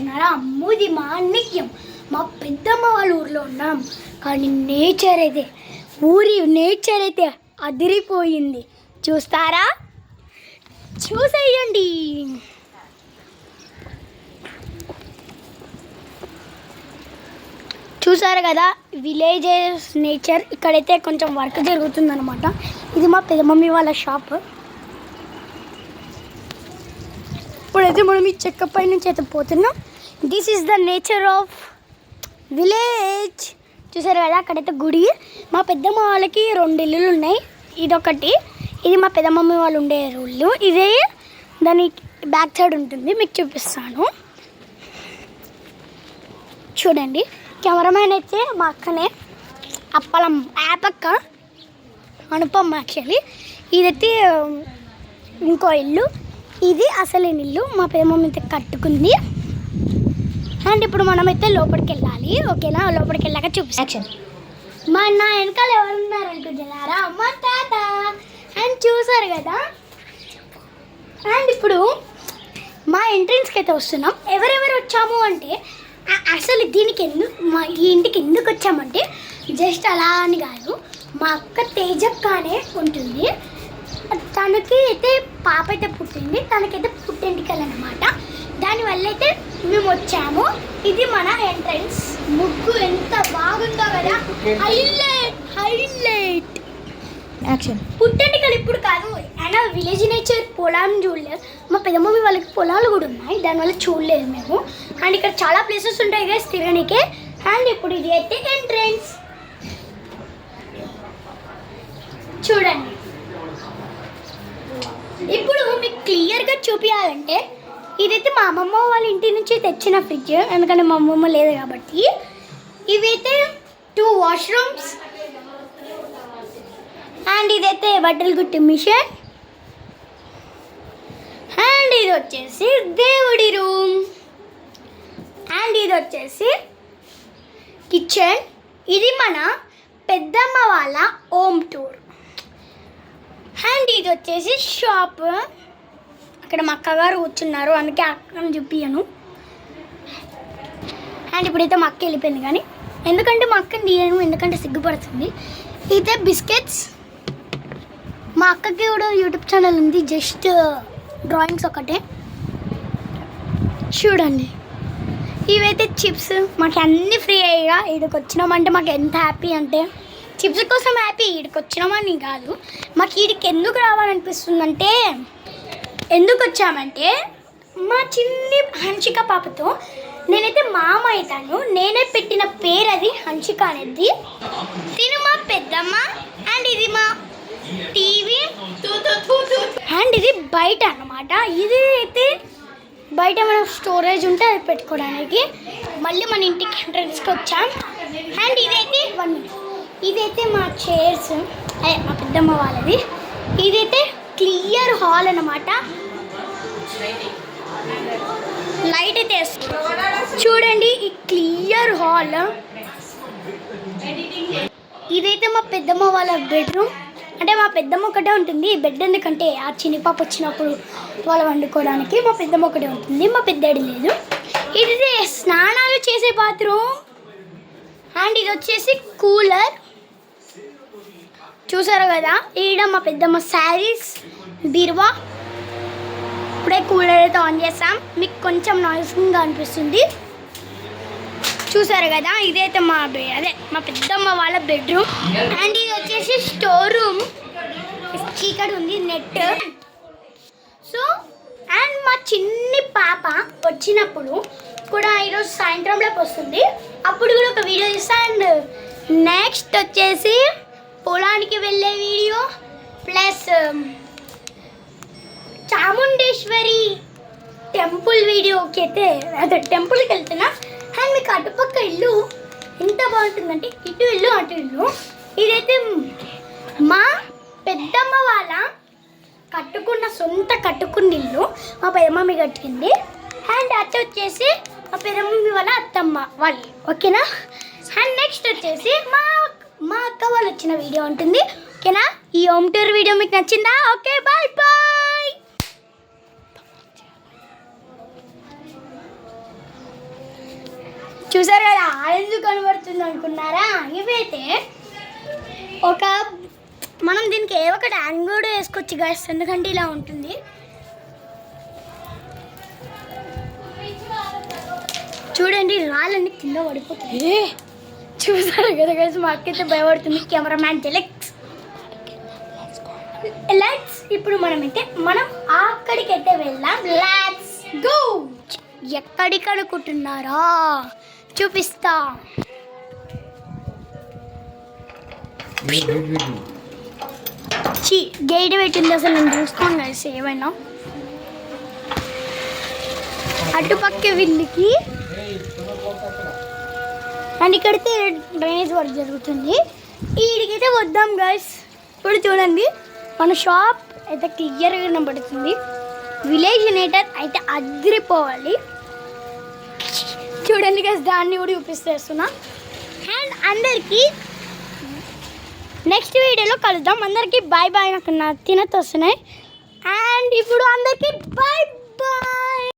అనుకుంటున్నారా? అమ్మూది మాణిక్యం. మా పెద్దమ్మ వాళ్ళ ఊర్లో ఉన్నాం, కానీ నేచర్ అయితే నేచర్ అయితే అదిరిపోయింది. చూస్తారా? చూసేయండి. చూసారు కదా విలేజెస్ నేచర్. ఇక్కడైతే కొంచెం వర్క్ జరుగుతుందన్నమాట. ఇది మా పెద్దమమ్మీ వాళ్ళ షాప్. ఇప్పుడైతే మనం ఈ చెక్క పై నుంచి అయితే పోతున్నాం. This is the nature of village. చూసారు కదా అక్కడైతే గుడి. మా పెద్దమ్మ వాళ్ళకి 2 ఇల్లులు ఉన్నాయి. ఇదొకటి, ఇది మా పెద్దమమ్మీ వాళ్ళు ఉండే ఇల్లు. ఇదే దాని బ్యాక్ సైడ్ ఉంటుంది, మీకు చూపిస్తాను చూడండి. కెమెరామ్యాన్ అయితే మా అక్కనే, అప్పలం యాపక్క అనుపమ్మ. యాక్చువల్లీ ఇదైతే ఇంకో ఇల్లు, ఇది అసలైన ఇల్లు మా పెద్దమమ్మ అయితే కట్టుకుంది. అండ్ ఇప్పుడు మనమైతే లోపలికి వెళ్ళాలి. ఓకేనా? లోపలికి వెళ్ళాక చూపిస్తాను. మా నా వెనకాల ఎవరు ఉన్నారు అనుకుంటున్నారా? మా తాత. అండ్ చూసారు కదా. అండ్ ఇప్పుడు మా ఎంట్రన్స్కి అయితే వస్తున్నాం. ఎవరెవరు వచ్చాము అంటే, అసలు దీనికి ఈ ఇంటికి ఎందుకు వచ్చామంటే జస్ట్ అలా అని కాదు. మా అక్క తేజక్కనే ఉంటుంది. తనకి అయితే పాప అయితే పుట్టింది. తనకైతే పుట్టింటికలు అనమాట. దానివల్ల అయితే మేము వచ్చాము. ఇది మన ఎంట్రన్స్. ముగ్గు ఎంత బాగుందో కదా. Highlight action. పుట్టింటికలు ఇప్పుడు కాదు, అయినా విలేజ్ నేచర్. పొలం చూడలేదు. మా పెద్దమమ్మీ వాళ్ళకి పొలాలు కూడా ఉన్నాయి, దానివల్ల చూడలేదు మేము. అండ్ ఇక్కడ చాలా ప్లేసెస్ ఉంటాయి కదా తిరగడానికి. అండ్ ఇప్పుడు ఇది అయితే ఎంట్రన్స్ చూడండి. ఇప్పుడు మీకు క్లియర్గా చూపించాలంటే, ఇదైతే మా అమ్మమ్మ వాళ్ళ ఇంటి నుంచి తెచ్చిన ఫ్రిడ్జ్. ఎందుకంటే మా అమ్మమ్మ లేదు కాబట్టి. ఇవైతే 2 వాష్రూమ్స్. అండ్ ఇదైతే బట్టలు కుట్టే మిషన్. అండ్ ఇది వచ్చేసి దేవుడి రూమ్. అండ్ ఇది వచ్చేసి కిచెన్. ఇది మన పెద్దమ్మ వాళ్ళ హోమ్ టూర్. అండ్ ఇది వచ్చేసి షాప్. అక్కడ మా అక్కగారు కూర్చున్నారు, అందుకే అక్కని చూపించను. అండ్ ఇప్పుడైతే మా అక్క వెళ్ళిపోయింది, కానీ ఎందుకంటే మా అక్కని తీయను, ఎందుకంటే సిగ్గుపడుతుంది. ఇదే బిస్కెట్స్. మా అక్కకి కూడా యూట్యూబ్ ఛానల్ ఉంది, జస్ట్ డ్రాయింగ్స్ ఒకటే. చూడండి, ఇవైతే చిప్స్. మాకు అన్నీ ఫ్రీ అయ్యా. ఇక్కడికి వచ్చినామంటే మాకు ఎంత హ్యాపీ అంటే, చిప్స్ కోసం హ్యాపీ. ఇక్కడికి వచ్చినామని కాదు, మాకు వీడికి ఎందుకు రావాలనిపిస్తుందంటే, ఎందుకు వచ్చామంటే మా చిన్ని హన్షిక పాపతో నేనైతే మామ అవుతాను. నేనే పెట్టిన పేరు అది, హన్షిక అనేది. తిను మా పెద్దమ్మ. అండ్ ఇది మా టీవీ. అండ్ ఇది బయట అన్నమాట. ఇది అయితే బయట మనం స్టోరేజ్ ఉంటే అది పెట్టుకోవడానికి. మళ్ళీ మన ఇంటికి ఎంట్రన్స్కి వచ్చాం. అండ్ ఇదైతే మా చైర్స్, మా పెద్దమ్మ వాళ్ళది. ఇదైతే క్లియర్ హాల్ అన్నమాట. లైట్ అయితే చూడండి, ఈ క్లియర్ హాల్. ఇదైతే మా పెద్దమ్మ వాళ్ళ బెడ్రూమ్. అంటే మా పెద్దమ్మ ఒకటే ఉంటుంది ఈ బెడ్. ఎందుకంటే ఆ చిన్ని పాప వచ్చినప్పుడు వాళ్ళు వండుకోవడానికి మా పెద్దమ్మ ఒకటే ఉంటుంది, మా పెద్దడి లేదు. ఇది స్నానాలు చేసే బాత్రూమ్. అండ్ ఇది వచ్చేసి కూలర్. చూసారు కదా, ఈడ మా పెద్దమ్మ శారీస్ బీరువా. ఇప్పుడే కూలర్ అయితే ఆన్ చేస్తాం, మీకు కొంచెం నాయిస్గా అనిపిస్తుంది. చూసారు కదా, ఇదైతే మా పెద్దమ్మ వాళ్ళ బెడ్రూమ్. అండ్ ఇది వచ్చేసి స్టోర్ రూమ్. చీకటి ఉంది, నెట్. సో అండ్ మా చిన్ని పాప వచ్చినప్పుడు కూడా ఈరోజు సాయంత్రంలోకి వస్తుంది, అప్పుడు కూడా ఒక వీడియో తీస్తా. అండ్ నెక్స్ట్ వచ్చేసి పొలానికి వెళ్ళే వీడియో, ప్లస్ చాముండేశ్వరి టెంపుల్ వీడియోకి అయితే అదే టెంపుల్కి వెళ్తున్నా. అండ్ మీకు అటుపక్క ఇల్లు ఎంత బాగుంటుందంటే, ఇటు ఇల్లు అటు ఇల్లు. ఇదైతే మా పెద్దమ్మ వాళ్ళ కట్టుకున్న ఇల్లు, మా పెద్దమమ్మీ కట్టింది. అండ్ అత్త వచ్చేసి మా పెద్దమమ్మీ వాళ్ళ అత్తమ్మ వాళ్ళు. ఓకేనా? అండ్ నెక్స్ట్ వచ్చేసి మా అక్క వాళ్ళు వచ్చిన వీడియో ఉంటుంది. ఓకేనా? ఈ హోమ్ టూర్ వీడియో మీకు నచ్చిందా? Okay, bye bye. చూసారు కదా ఎందుకు కనబడుతుంది అనుకున్నారా? ఇవైతే ఒక మనం దీనికి ఏ ఒక ట్యాంక్ కూడా వేసుకోవచ్చు గాయస్, ఎందుకంటే ఇలా ఉంటుంది. చూడండి రాళ్ళని కింద పడిపోతుంది. చూసారు కదా గైస్, మా అక్కైతే భయపడుతుంది. కెమెరామ్యాన్ జెలెక్స్ లెట్స్ ఇప్పుడు మనం అక్కడికైతే వెళ్దాం. Let's go. ఎక్కడికి అనుకుంటున్నారా? చూపిస్తా. గేట్ పెట్టింది అసలు నేను చూసుకోండి గైస్. ఏమైనా అటుపక్క వీళ్ళకి అండ్ ఇక్కడైతే డ్రైనేజ్ వర్క్ జరుగుతుంది. వీడికైతే వద్దాం గైస్. ఇప్పుడు చూడండి మన షాప్ అయితే క్లియర్గా కనబడుతుంది. విలేజ్ నేటర్ అయితే అదిరిపోవాలి. చూడండి గైస్, దాన్ని కూడా చూపిస్తేస్తున్నా. అండ్ అందరికీ నెక్స్ట్ వీడియోలో కలుద్దాం. అందరికీ బాయ్ బాయ్. నాకు తినతో వస్తున్నాయి. అండ్ ఇప్పుడు అందరికీ బాయ్ బాయ్.